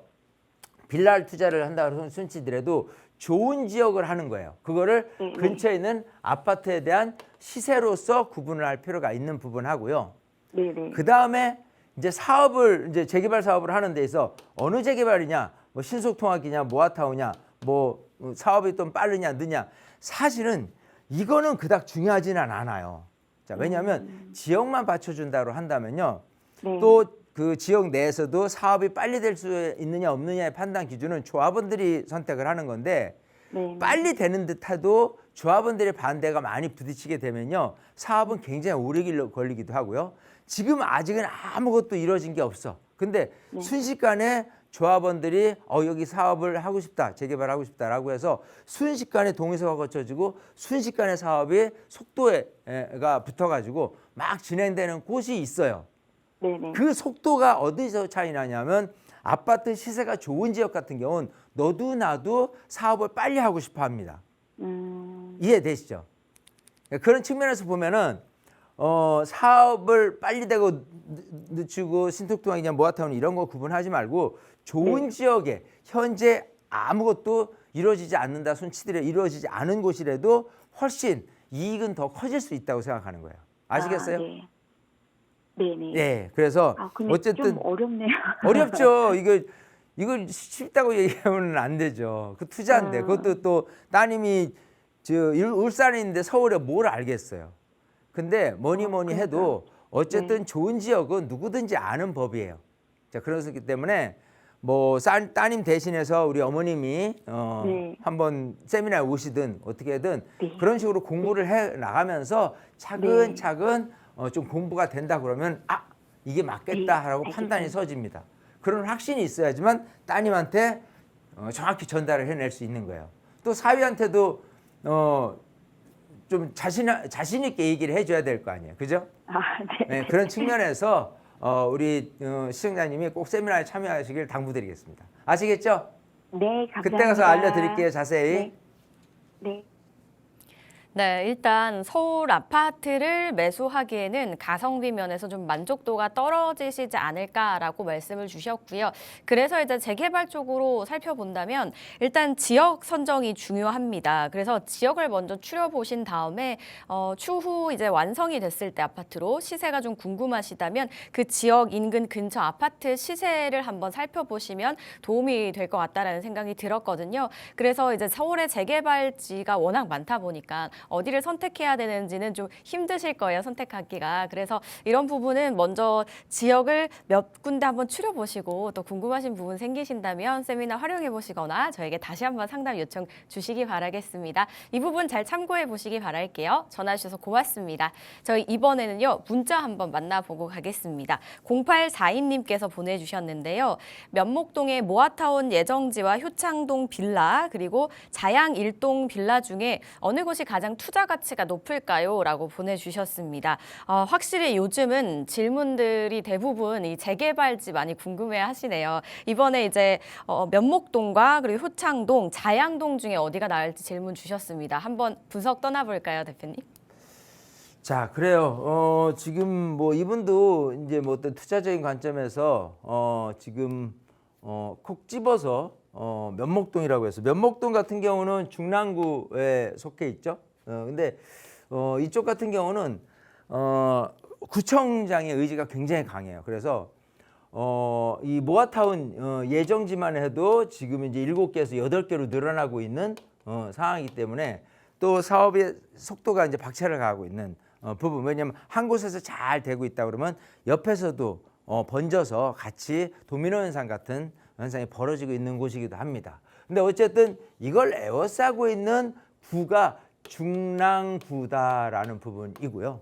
빌라를 투자를 한다고 손치더라도 좋은 지역을 하는 거예요. 그거를 근처에 있는 아파트에 대한 시세로서 구분을 할 필요가 있는 부분하고요. 네네. 그 다음에 이제 사업을 이제 재개발 사업을 하는 데서 어느 재개발이냐, 뭐 신속통합이냐, 모아타우냐, 뭐 사업이 좀 빠르냐, 느냐. 사실은 이거는 그닥 중요하지는 않아요. 자, 왜냐하면 지역만 받쳐준다고 한다면요. 네. 또 그 지역 내에서도 사업이 빨리 될 수 있느냐 없느냐의 판단 기준은 조합원들이 선택을 하는 건데 네. 빨리 되는 듯해도 조합원들의 반대가 많이 부딪히게 되면요. 사업은 굉장히 오래 걸리기도 하고요. 지금 아직은 아무것도 이루어진 게 없어. 근데 순식간에 조합원들이 여기 사업을 하고 싶다, 재개발하고 싶다라고 해서 순식간에 동의서가 거쳐지고 순식간에 사업이 속도가 붙어가지고 막 진행되는 곳이 있어요. 네네. 그 속도가 어디서 차이 나냐면 아파트 시세가 좋은 지역 같은 경우는 너도 나도 사업을 빨리 하고 싶어 합니다. 이해되시죠? 그런 측면에서 보면은 사업을 빨리 되고 늦추고 신속통합이냐 모아타운 이런 거 구분하지 말고 좋은 지역에 현재 아무것도 이루어지지 않는다 손치들이 이루어지지 않은 곳이라도 훨씬 이익은 더 커질 수 있다고 생각하는 거예요. 아시겠어요? 네. 네네. 네, 그래서 근데 어쨌든 좀 어렵네요. 어렵죠. 이거 쉽다고 얘기하면 안 되죠. 그 투자인데 그것도 또 따님이 울산에 있는데 서울에 뭘 알겠어요. 근데 뭐니 해도 어쨌든 좋은 지역은 누구든지 아는 법이에요. 자, 그렇기 때문에 뭐 따님 대신해서 우리 어머님이 한번 세미나에 오시든 어떻게든 그런 식으로 공부를 해 나가면서 차근차근 좀 공부가 된다 그러면 이게 맞겠다라고 판단이 서집니다. 그런 확신이 있어야지만 따님한테 정확히 전달을 해낼 수 있는 거예요. 또 사위한테도 좀 자신 있게 얘기를 해줘야 될 거 아니에요, 그죠? 네. 네, 그런 측면에서 우리 시청자님이 꼭 세미나에 참여하시길 당부드리겠습니다. 아시겠죠? 네, 감사합니다. 그때 가서 알려드릴게요, 자세히. 네. 네, 일단 서울 아파트를 매수하기에는 가성비 면에서 좀 만족도가 떨어지시지 않을까라고 말씀을 주셨고요. 그래서 이제 재개발 쪽으로 살펴본다면 일단 지역 선정이 중요합니다. 그래서 지역을 먼저 추려보신 다음에 추후 이제 완성이 됐을 때 아파트로 시세가 좀 궁금하시다면 그 지역 인근 근처 아파트 시세를 한번 살펴보시면 도움이 될 것 같다라는 생각이 들었거든요. 그래서 이제 서울의 재개발지가 워낙 많다 보니까 어디를 선택해야 되는지는 좀 힘드실 거예요, 선택하기가. 그래서 이런 부분은 먼저 지역을 몇 군데 한번 추려보시고 또 궁금하신 부분 생기신다면 세미나 활용해 보시거나 저에게 다시 한번 상담 요청 주시기 바라겠습니다. 이 부분 잘 참고해 보시기 바랄게요. 전화 주셔서 고맙습니다. 저희 이번에는요, 문자 한번 만나보고 가겠습니다. 0842님께서 보내주셨는데요. 면목동의 모아타운 예정지와 효창동 빌라 그리고 자양 일동 빌라 중에 어느 곳이 가장 투자 가치가 높을까요? 라고 보내주셨습니다. 확실히 요즘은 질문들이 대부분 이 재개발지 많이 궁금해 하시네요. 이번에 이제 면목동과 그리고 효창동, 자양동 중에 어디가 나을지 질문 주셨습니다. 한번 분석 떠나볼까요, 대표님? 자, 그래요. 지금 뭐 이분도 이제 뭐 어떤 투자적인 관점에서 지금 콕 집어서 면목동이라고 해서 면목동 같은 경우는 중랑구에 속해 있죠. 근데 이쪽 같은 경우는 구청장의 의지가 굉장히 강해요. 그래서 이 모아타운 예정지만 해도 지금 이제 7개에서 8개로 늘어나고 있는 상황이기 때문에 또 사업의 속도가 이제 박차를 가고 있는 부분. 왜냐하면 한 곳에서 잘 되고 있다 그러면 옆에서도 번져서 같이 도미노 현상 같은 현상이 벌어지고 있는 곳이기도 합니다. 근데 어쨌든 이걸 에워싸고 있는 구가 중랑구다라는 부분이고요.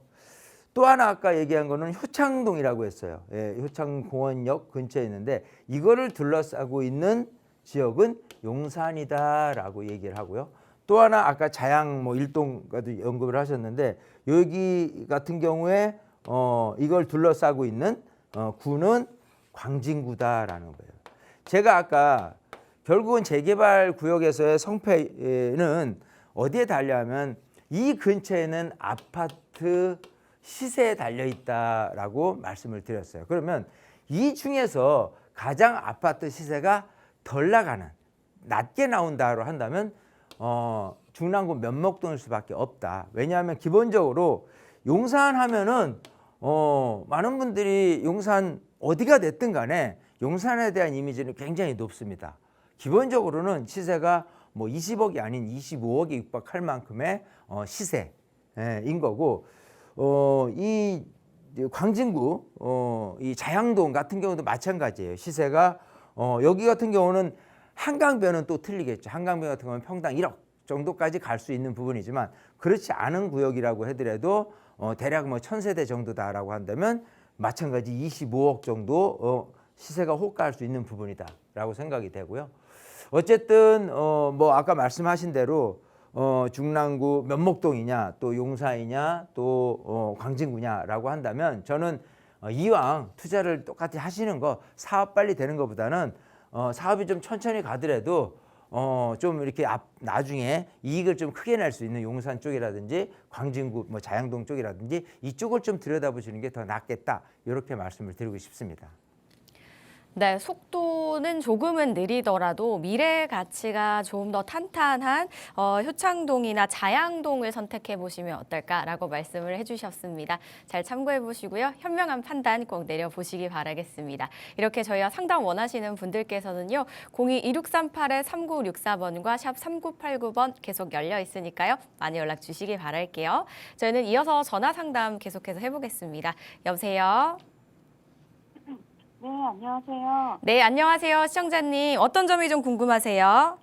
또 하나 아까 얘기한 거는 효창동이라고 했어요. 예, 효창공원역 근처에 있는데 이거를 둘러싸고 있는 지역은 용산이다라고 얘기를 하고요. 또 하나 아까 자양 뭐 일동까지 언급을 하셨는데 여기 같은 경우에 이걸 둘러싸고 있는 구는 광진구다라는 거예요. 제가 아까 결국은 재개발 구역에서의 성패는 어디에 달려하면 이 근처에는 아파트 시세에 달려 있다라고 말씀을 드렸어요. 그러면 이 중에서 가장 아파트 시세가 덜 나가는 낮게 나온다로 한다면 중랑구 면목동일 수밖에 없다. 왜냐하면 기본적으로 용산 하면은 많은 분들이 용산 어디가 됐든 간에 용산에 대한 이미지는 굉장히 높습니다. 기본적으로는 시세가 뭐 20억이 아닌 25억에 육박할 만큼의 시세인 거고 이 광진구 이 자양동 같은 경우도 마찬가지예요. 시세가 여기 같은 경우는 한강변은 또 틀리겠죠. 한강변 같은 경우는 평당 1억 정도까지 갈 수 있는 부분이지만 그렇지 않은 구역이라고 하더라도 대략 뭐 1000세대 정도다라고 한다면 마찬가지 25억 정도 시세가 호가할 수 있는 부분이다라고 생각이 되고요. 어쨌든 뭐 아까 말씀하신 대로 중랑구 면목동이냐 또 용산이냐 또 광진구냐라고 한다면 저는 이왕 투자를 똑같이 하시는 거 사업 빨리 되는 것보다는 사업이 좀 천천히 가더라도 좀 이렇게 나중에 이익을 좀 크게 낼 수 있는 용산 쪽이라든지 광진구 뭐 자양동 쪽이라든지 이쪽을 좀 들여다보시는 게 더 낫겠다 이렇게 말씀을 드리고 싶습니다. 네, 속도는 조금은 느리더라도 미래 가치가 조금 더 탄탄한 효창동이나 자양동을 선택해 보시면 어떨까라고 말씀을 해주셨습니다. 잘 참고해 보시고요. 현명한 판단 꼭 내려보시기 바라겠습니다. 이렇게 저희와 상담 원하시는 분들께서는요. 02-2638-3964번과 샵 3989번 계속 열려 있으니까요. 많이 연락 주시기 바랄게요. 저희는 이어서 전화 상담 계속해서 해보겠습니다. 여보세요? 네, 안녕하세요. 네, 안녕하세요. 시청자님. 어떤 점이 좀 궁금하세요?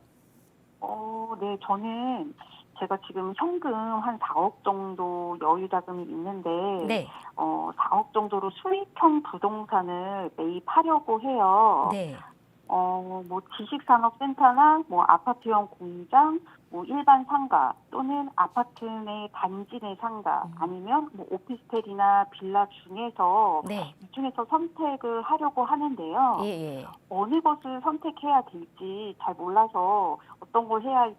네, 저는 제가 지금 현금 한 4억 정도 여유 자금이 있는데, 네. 4억 정도로 수익형 부동산을 매입하려고 해요. 네. 뭐 지식산업센터나 뭐 아파트형 공장, 뭐 일반 상가 또는 아파트 내 단지 내 상가 아니면 뭐 오피스텔이나 빌라 중에서 네. 이 중에서 선택을 하려고 하는데요. 예. 어느 것을 선택해야 될지 잘 몰라서 어떤 걸 해야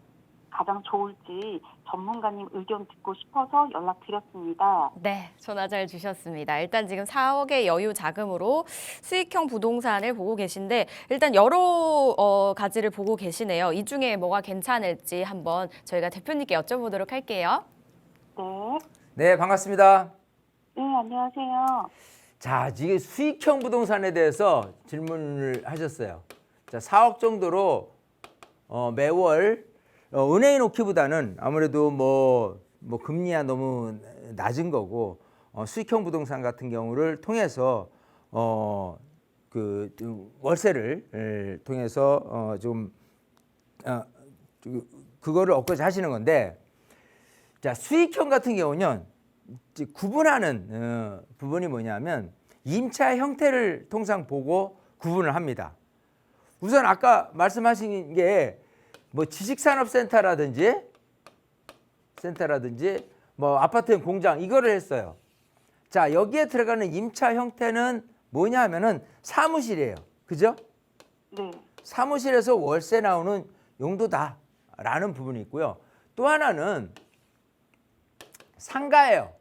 가장 좋을지 전문가님 의견 듣고 싶어서 연락드렸습니다. 네, 전화 잘 주셨습니다. 일단 지금 4억의 여유 자금으로 수익형 부동산을 보고 계신데 일단 여러 가지를 보고 계시네요. 이 중에 뭐가 괜찮을지 한번 저희가 대표님께 여쭤보도록 할게요. 네. 네, 반갑습니다. 네, 안녕하세요. 자, 지금 수익형 부동산에 대해서 질문을 하셨어요. 자, 4억 정도로 매월 은행에 놓기보다는 아무래도 뭐 뭐 금리야 너무 낮은 거고 수익형 부동산 같은 경우를 통해서 그 월세를 통해서 그거를 얻고자 하시는 건데, 자 수익형 같은 경우는 이제 구분하는 부분이 뭐냐면 임차 형태를 통상 보고 구분을 합니다. 우선 아까 말씀하신 게 뭐 지식산업센터라든지 뭐 아파트형 공장 이거를 했어요. 자 여기에 들어가는 임차 형태는 뭐냐 하면은 사무실이에요. 그죠? 네. 사무실에서 월세 나오는 용도다라는 부분이 있고요. 또 하나는 상가예요.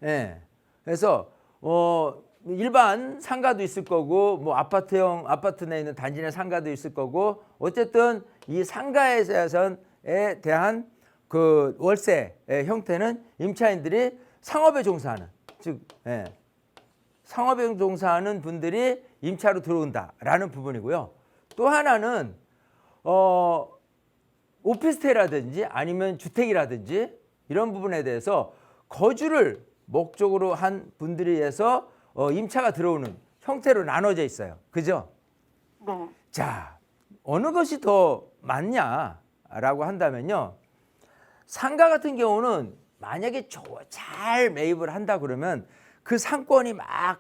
예. 그래서 일반 상가도 있을 거고 뭐 아파트 내에 있는 단지 내 상가도 있을 거고, 어쨌든 이 상가에 대한 그 월세 형태는 임차인들이 상업에 종사하는, 즉 상업에 종사하는 분들이 임차로 들어온다라는 부분이고요. 또 하나는 오피스텔이라든지 아니면 주택이라든지 이런 부분에 대해서 거주를 목적으로 한 분들에 의해서 임차가 들어오는 형태로 나눠져 있어요. 그죠? 네. 자, 어느 것이 더 맞냐라고 한다면요. 상가 같은 경우는 만약에 잘 매입을 한다 그러면 그 상권이 막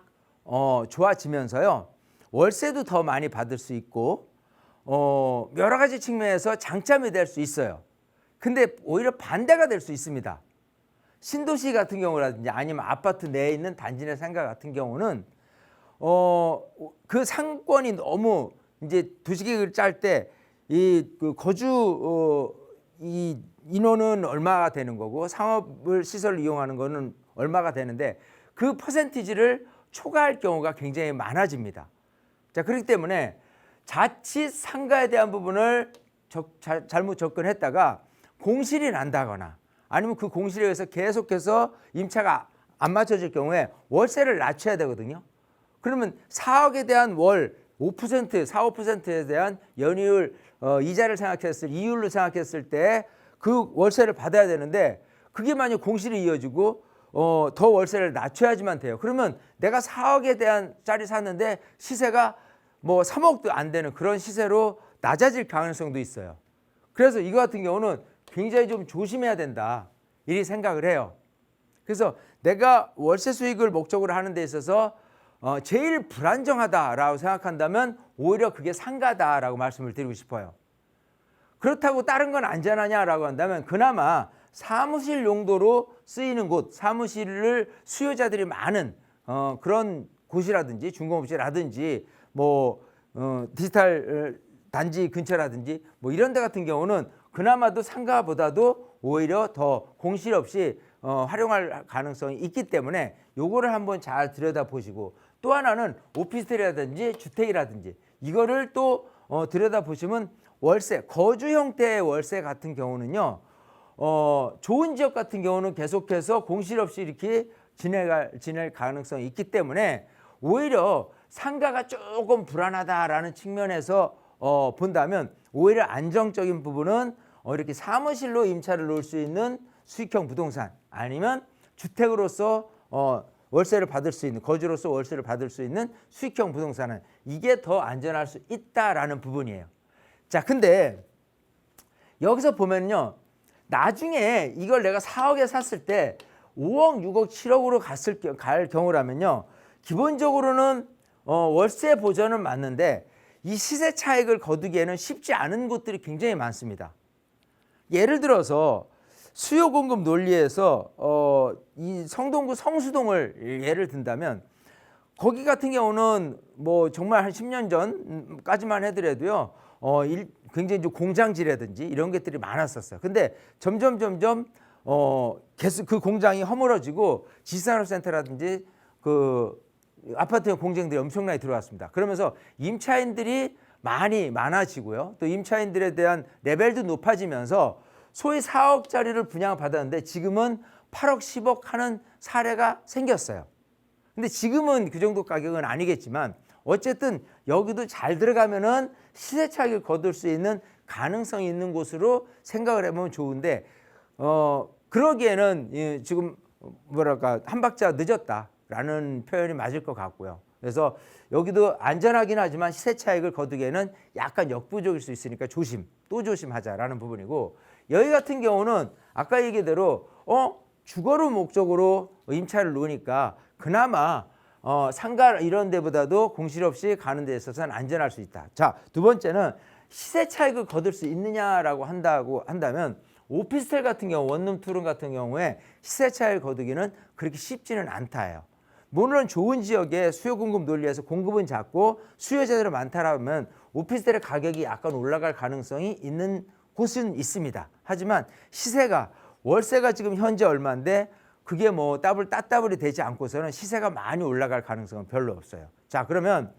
좋아지면서요. 월세도 더 많이 받을 수 있고 여러 가지 측면에서 장점이 될 수 있어요. 근데 오히려 반대가 될 수 있습니다. 신도시 같은 경우라든지 아니면 아파트 내에 있는 단지 내 상가 같은 경우는 그 상권이 너무 이제 도시계획을 짤 때 이 그 거주 이 인원은 얼마가 되는 거고 상업을 시설을 이용하는 거는 얼마가 되는데 그 퍼센티지를 초과할 경우가 굉장히 많아집니다. 자, 그렇기 때문에 자칫 상가에 대한 부분을 잘못 접근했다가 공실이 난다거나 아니면 그 공실에 의해서 계속해서 임차가 안 맞춰질 경우에 월세를 낮춰야 되거든요. 그러면 4억에 대한 월 5%, 4~5%에 대한 연이율 이자를 생각했을 이율로 생각했을 때 그 월세를 받아야 되는데 그게 만약 공실이 이어지고 더 월세를 낮춰야지만 돼요. 그러면 내가 4억에 대한 짜리 샀는데 시세가 뭐 3억도 안 되는 그런 시세로 낮아질 가능성도 있어요. 그래서 이거 같은 경우는 굉장히 좀 조심해야 된다 이렇게 생각을 해요. 그래서 내가 월세 수익을 목적으로 하는 데 있어서 제일 불안정하다라고 생각한다면 오히려 그게 상가다라고 말씀을 드리고 싶어요. 그렇다고 다른 건 안전하냐라고 한다면 그나마 사무실 용도로 쓰이는 곳, 사무실을 수요자들이 많은 그런 곳이라든지 중공업체라든지 뭐 디지털 단지 근처라든지 뭐 이런 데 같은 경우는 그나마도 상가보다도 오히려 더 공실 없이 활용할 가능성이 있기 때문에 요거를 한번 잘 들여다보시고, 또 하나는 오피스텔이라든지 주택이라든지 이거를 또 들여다보시면 월세, 거주 형태의 월세 같은 경우는요. 좋은 지역 같은 경우는 계속해서 공실 없이 이렇게 지낼 가능성이 있기 때문에 오히려 상가가 조금 불안하다라는 측면에서 본다면 오히려 안정적인 부분은 이렇게 사무실로 임차를 놓을 수 있는 수익형 부동산 아니면 주택으로서 월세를 받을 수 있는, 거주로서 월세를 받을 수 있는 수익형 부동산은 이게 더 안전할 수 있다라는 부분이에요. 자, 근데 여기서 보면요. 나중에 이걸 내가 4억에 샀을 때 5억, 6억, 7억으로 갈 경우라면요. 기본적으로는 월세 보전은 맞는데 이 시세 차익을 거두기에는 쉽지 않은 곳들이 굉장히 많습니다. 예를 들어서 수요 공급 논리에서 이 성동구 성수동을 예를 든다면 거기 같은 경우는 뭐 정말 한 10년 전까지만 해더라도요. 굉장히 좀 공장지라든지 이런 것들이 많았었어요. 근데 점점 계속 그 공장이 허물어지고 지산업센터라든지 그 아파트형 공장들이 엄청나게 들어왔습니다. 그러면서 임차인들이 많아지고요. 또 임차인들에 대한 레벨도 높아지면서 소위 4억짜리를 분양받았는데 지금은 8억, 10억 하는 사례가 생겼어요. 근데 지금은 그 정도 가격은 아니겠지만 어쨌든 여기도 잘 들어가면은 시세 차익을 거둘 수 있는 가능성이 있는 곳으로 생각을 해보면 좋은데, 그러기에는 지금 뭐랄까 한 박자 늦었다라는 표현이 맞을 것 같고요. 그래서 여기도 안전하긴 하지만 시세 차익을 거두기에는 약간 역부족일 수 있으니까 또 조심하자라는 부분이고, 여기 같은 경우는 아까 얘기대로 주거를 목적으로 임차를 놓으니까 그나마 상가 이런 데보다도 공실 없이 가는 데 있어서는 안전할 수 있다. 자, 두 번째는 시세 차익을 거둘 수 있느냐라고 한다면 오피스텔 같은 경우, 원룸 투룸 같은 경우에 시세 차익을 거두기는 그렇게 쉽지는 않다예요. 물론 좋은 지역에 수요 공급 논리에서 공급은 작고 수요자들이 많다라면 오피스텔의 가격이 약간 올라갈 가능성이 있는 곳은 있습니다. 하지만 시세가, 월세가 지금 현재 얼마인데 그게 뭐 따블이 되지 않고서는 시세가 많이 올라갈 가능성은 별로 없어요. 자, 그러면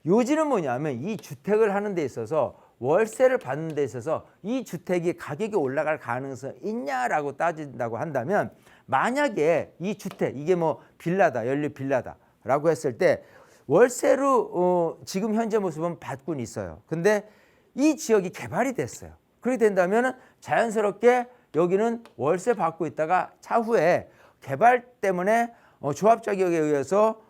요지는 뭐냐면 이 주택을 하는 데 있어서 월세를 받는 데 있어서 이 주택이 가격이 올라갈 가능성이 있냐라고 따진다고 한다면, 만약에 이 주택, 이게 뭐 빌라다, 연립 빌라다라고 했을 때 월세로 지금 현재 모습은 받고는 있어요. 근데 이 지역이 개발이 됐어요. 그렇게 된다면 자연스럽게 여기는 월세 받고 있다가 차후에 개발 때문에 조합 자격에 의해서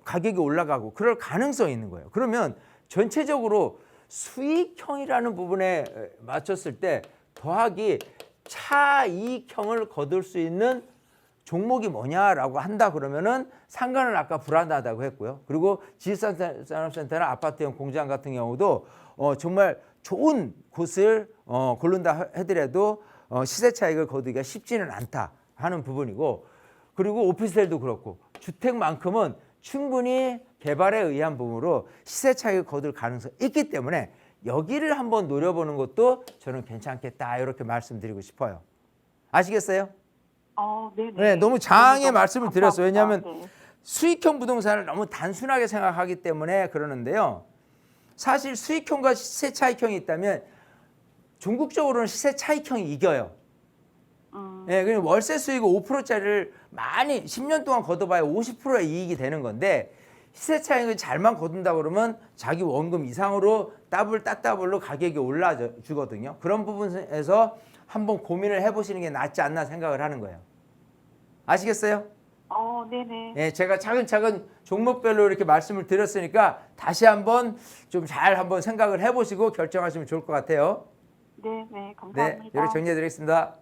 가격이 올라가고 그럴 가능성이 있는 거예요. 그러면 전체적으로 수익형이라는 부분에 맞췄을 때 더하기 차익형을 거둘 수 있는 종목이 뭐냐라고 한다 그러면은 상가는 아까 불안하다고 했고요. 그리고 지식산업센터나 아파트형 공장 같은 경우도 정말 좋은 곳을 고른다 하더라도 시세 차익을 거두기가 쉽지는 않다 하는 부분이고, 그리고 오피스텔도 그렇고 주택만큼은 충분히 개발에 의한 부분으로 시세 차익을 거둘 가능성이 있기 때문에 여기를 한번 노려보는 것도 저는 괜찮겠다, 이렇게 말씀드리고 싶어요. 아시겠어요? 네네. 네, 너무 장의 너무 말씀을 드렸어요. 왜냐하면 네. 수익형 부동산을 너무 단순하게 생각하기 때문에 그러는데요. 사실 수익형과 시세 차익형이 있다면 종국적으로는 시세 차익형이 이겨요. 예, 그냥 월세 수익 5%짜리를 많이 10년 동안 걷어봐야 50%의 이익이 되는 건데, 시세 차익을 잘만 거둔다 그러면 자기 원금 이상으로 따블로 가격이 올라주거든요. 그런 부분에서 한번 고민을 해보시는 게 낫지 않나 생각을 하는 거예요. 아시겠어요? 네네. 예, 제가 차근차근 종목별로 이렇게 말씀을 드렸으니까 다시 한번 좀 잘 한번 생각을 해보시고 결정하시면 좋을 것 같아요. 네네. 감사합니다. 네, 이렇게 정리해드리겠습니다.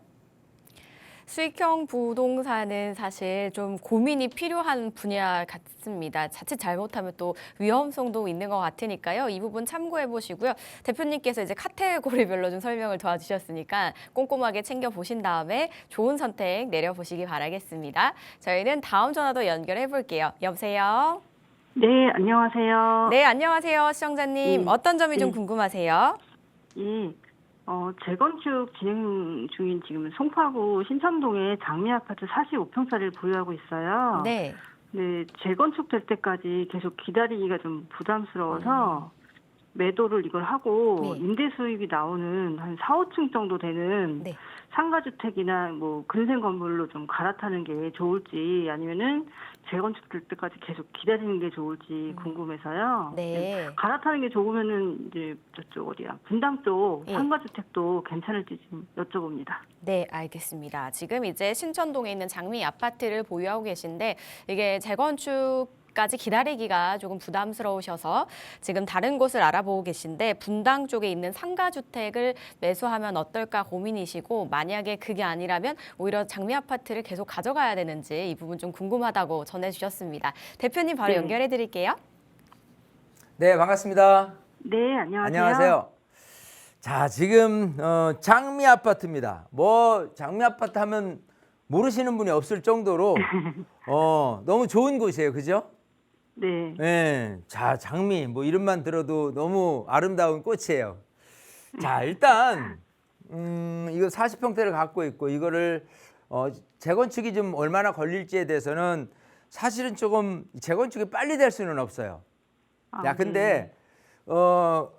수익형 부동산은 사실 좀 고민이 필요한 분야 같습니다. 자칫 잘못하면 또 위험성도 있는 것 같으니까요. 이 부분 참고해 보시고요. 대표님께서 이제 카테고리별로 좀 설명을 도와주셨으니까 꼼꼼하게 챙겨보신 다음에 좋은 선택 내려보시기 바라겠습니다. 저희는 다음 전화도 연결해 볼게요. 여보세요? 네, 안녕하세요. 네, 안녕하세요. 시청자님. 어떤 점이 좀 궁금하세요? 예, 재건축 진행 중인 지금 송파구 신천동에 장미 아파트 45평짜리를 보유하고 있어요. 네. 네, 재건축 될 때까지 계속 기다리기가 좀 부담스러워서 매도를 이걸 하고 네. 임대 수익이 나오는 한 4, 5층 정도 되는 네. 상가주택이나 뭐 근생 건물로 좀 갈아타는 게 좋을지, 아니면은 재건축 될 때까지 계속 기다리는 게 좋을지 궁금해서요. 네. 갈아타는 게 좋으면은 이제 저쪽 어디야, 분당 쪽 예. 상가주택도 괜찮을지 좀 여쭤봅니다. 네, 알겠습니다. 지금 이제 신천동에 있는 장미 아파트를 보유하고 계신데 이게 재건축까지 기다리기가 조금 부담스러우셔서 지금 다른 곳을 알아보고 계신데, 분당 쪽에 있는 상가주택을 매수하면 어떨까 고민이시고, 만약에 그게 아니라면 오히려 장미 아파트를 계속 가져가야 되는지 이 부분 좀 궁금하다고 전해주셨습니다. 대표님 바로 네. 연결해 드릴게요. 네, 반갑습니다. 네, 안녕하세요. 안녕하세요. 자, 지금 장미 아파트입니다. 뭐 장미 아파트 하면 모르시는 분이 없을 정도로 너무 좋은 곳이에요, 그죠? 네. 네, 자, 장미 뭐 이름만 들어도 너무 아름다운 꽃이에요. 자, 일단 이거 40평대를 갖고 있고 이거를 재건축이 좀 얼마나 걸릴지에 대해서는 사실은 조금 재건축이 빨리 될 수는 없어요. 야, 근데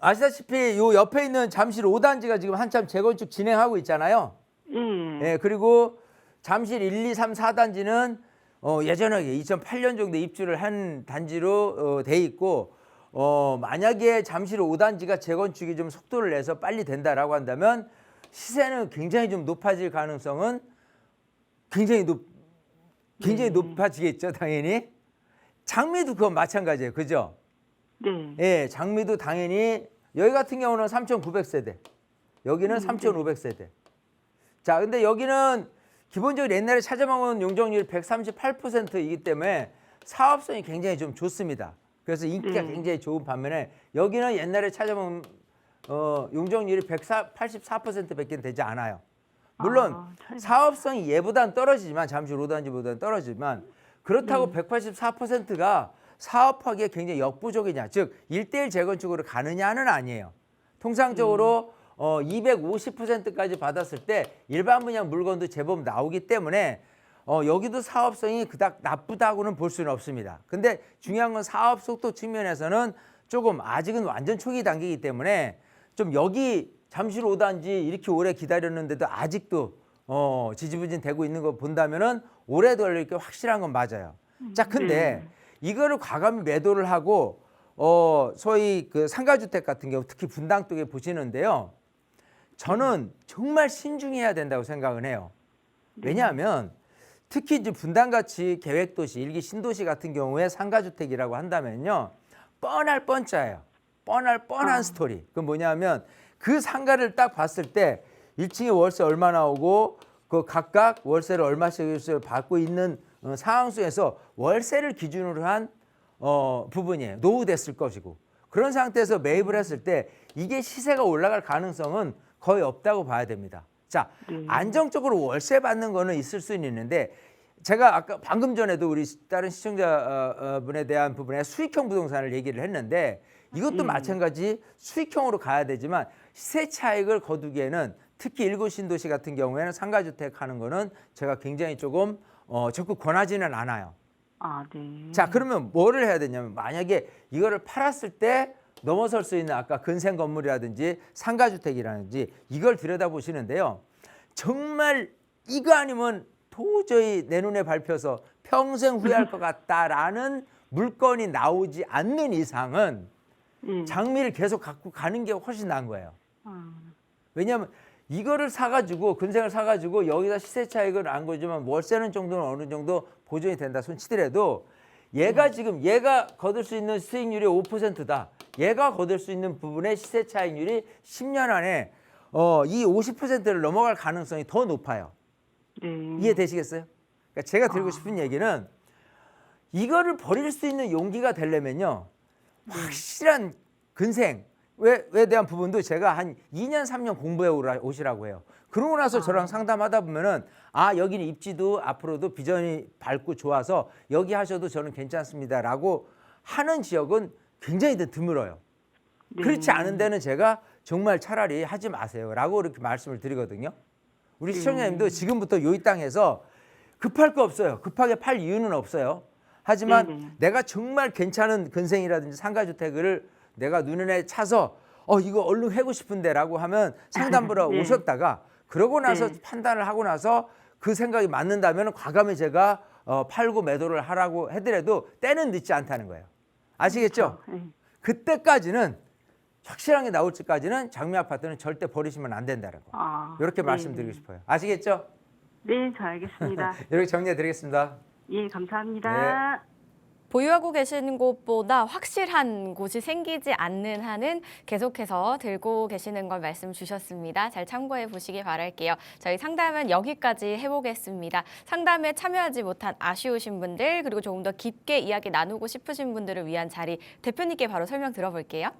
아시다시피 요 옆에 있는 잠실 5단지가 지금 한참 재건축 진행하고 있잖아요. 예, 그리고 잠실 1, 2, 3, 4단지는 예전에 2008년 정도 입주를 한 단지로 돼 있고, 만약에 잠실 5단지가 재건축이 좀 속도를 내서 빨리 된다라고 한다면 시세는 굉장히 좀 높아질 가능성은 굉장히 높아지겠죠, 당연히. 장미도 그건 마찬가지예요, 그죠? 네. 예, 장미도 당연히 여기 같은 경우는 3,900세대, 여기는 3,500세대. 자, 근데 여기는 기본적으로 옛날에 찾아먹은 용적률이 138%이기 때문에 사업성이 굉장히 좀 좋습니다. 그래서 인기가 굉장히 좋은 반면에 여기는 옛날에 찾아먹은 용적률이 184%밖에 되지 않아요. 물론 사업성이 얘보다는 떨어지지만, 잠시 로단지보다는 떨어지지만, 그렇다고 184%가 사업하기에 굉장히 역부족이냐, 즉 1:1 재건축으로 가느냐는 아니에요. 통상적으로 250%까지 받았을 때 일반 분양 물건도 제법 나오기 때문에 여기도 사업성이 그닥 나쁘다고는 볼 수는 없습니다. 근데 중요한 건 사업 속도 측면에서는 조금 아직은 완전 초기 단계이기 때문에 좀 여기 잠실 5단지 이렇게 오래 기다렸는데도 아직도 지지부진 되고 있는 거 본다면은 오래 걸릴 게 확실한 건 맞아요. 자, 근데 이거를 과감히 매도를 하고 소위 그 상가주택 같은 경우 특히 분당 쪽에 보시는데요. 저는 정말 신중해야 된다고 생각을 해요. 왜냐하면 특히 이제 분당같이 계획도시, 일기 신도시 같은 경우에 상가주택이라고 한다면요, 뻔할 뻔짜예요. 뻔한 스토리. 그건 뭐냐면 그 상가를 딱 봤을 때 1층에 월세 얼마 나오고 그 각각 월세를 얼마씩 받고 있는 상황 속에서 월세를 기준으로 한 부분이에요. 노후됐을 것이고, 그런 상태에서 매입을 했을 때 이게 시세가 올라갈 가능성은 거의 없다고 봐야 됩니다. 자, 안정적으로 월세 받는 거는 있을 수는 있는데, 제가 아까 방금 전에도 우리 다른 시청자분에 대한 부분에 수익형 부동산을 얘기를 했는데, 이것도 마찬가지 수익형으로 가야 되지만 시세 차익을 거두기에는 특히 1구 신도시 같은 경우에는 상가주택 하는 거는 제가 굉장히 조금 적극 권하지는 않아요. 네. 자, 그러면 뭐를 해야 되냐면, 만약에 이거를 팔았을 때 넘어설 수 있는 아까 근생 건물이라든지 상가주택이라든지 이걸 들여다보시는데요. 정말 이거 아니면 도저히 내 눈에 밟혀서 평생 후회할 것 같다라는 물건이 나오지 않는 이상은 장미를 계속 갖고 가는 게 훨씬 나은 거예요. 왜냐하면 이거를 사가지고, 근생을 사가지고 여기다 시세 차익을 안 거지만 월세는 정도는 어느 정도 보존이 된다 손치더라도, 얘가 지금 얘가 거둘 수 있는 수익률이 5%다. 얘가 거둘 수 있는 부분의 시세 차익률이 10년 안에 이 50%를 넘어갈 가능성이 더 높아요. 이해되시겠어요? 그러니까 제가 드리고 싶은 얘기는, 이거를 버릴 수 있는 용기가 되려면요, 확실한 근생, 왜 대한 부분도 제가 한 2년 3년 공부해 오시라고 해요. 그러고 나서 저랑 상담하다 보면은, 여기는 입지도 앞으로도 비전이 밝고 좋아서 여기 하셔도 저는 괜찮습니다라고 하는 지역은 굉장히 드물어요. 그렇지 않은 데는 제가 정말 차라리 하지 마세요라고 이렇게 말씀을 드리거든요. 우리 시청자님도 지금부터 이 땅에서 급할 거 없어요. 급하게 팔 이유는 없어요. 하지만 내가 정말 괜찮은 근생이라든지 상가주택을 내가 눈에 차서 이거 얼른 해고 싶은데라고 하면 상담보러 오셨다가, 그러고 나서 판단을 하고 나서 그 생각이 맞는다면 과감히 제가 팔고 매도를 하라고 해더라도 때는 늦지 않다는 거예요. 아시겠죠? 그때까지는 확실한 게 나올 때까지는 장미 아파트는 절대 버리시면 안 된다는 거. 이렇게 말씀드리고 싶어요. 아시겠죠? 네, 잘 알겠습니다. 이렇게 정리해 드리겠습니다. 예, 감사합니다. 보유하고 계신 곳보다 확실한 곳이 생기지 않는 한은 계속해서 들고 계시는 걸 말씀 주셨습니다. 잘 참고해 보시기 바랄게요. 저희 상담은 여기까지 해보겠습니다. 상담에 참여하지 못한 아쉬우신 분들, 그리고 조금 더 깊게 이야기 나누고 싶으신 분들을 위한 자리, 대표님께 바로 설명 들어볼게요.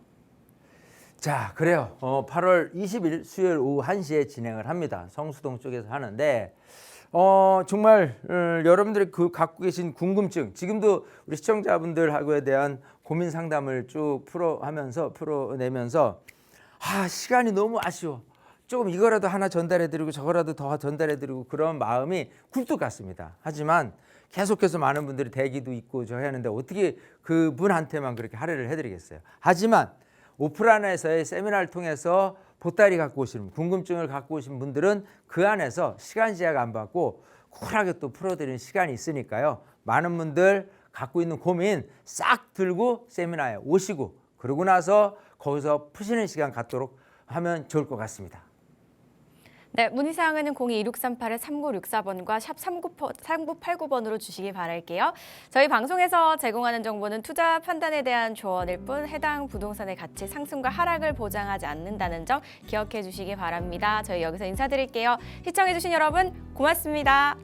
자, 그래요. 8월 20일 수요일 오후 1시에 진행을 합니다. 성수동 쪽에서 하는데, 정말 여러분들이 그 갖고 계신 궁금증, 지금도 우리 시청자분들하고에 대한 고민 상담을 쭉 풀어내면서 시간이 너무 아쉬워. 조금 이거라도 하나 전달해드리고 저거라도 더 전달해드리고 그런 마음이 굴뚝 같습니다. 하지만 계속해서 많은 분들이 대기도 있고 저 해야 하는데 어떻게 그분한테만 그렇게 할애를 해드리겠어요. 하지만 오프라인에서의 세미나를 통해서 보따리 갖고 오시는, 궁금증을 갖고 오신 분들은 그 안에서 시간 제약 안 받고 쿨하게 또 풀어드리는 시간이 있으니까요. 많은 분들 갖고 있는 고민 싹 들고 세미나에 오시고, 그러고 나서 거기서 푸시는 시간 갖도록 하면 좋을 것 같습니다. 네, 문의사항은 02-2638-3964번과 샵 3989번으로 주시기 바랄게요. 저희 방송에서 제공하는 정보는 투자 판단에 대한 조언일 뿐 해당 부동산의 가치 상승과 하락을 보장하지 않는다는 점 기억해 주시기 바랍니다. 저희 여기서 인사드릴게요. 시청해 주신 여러분 고맙습니다.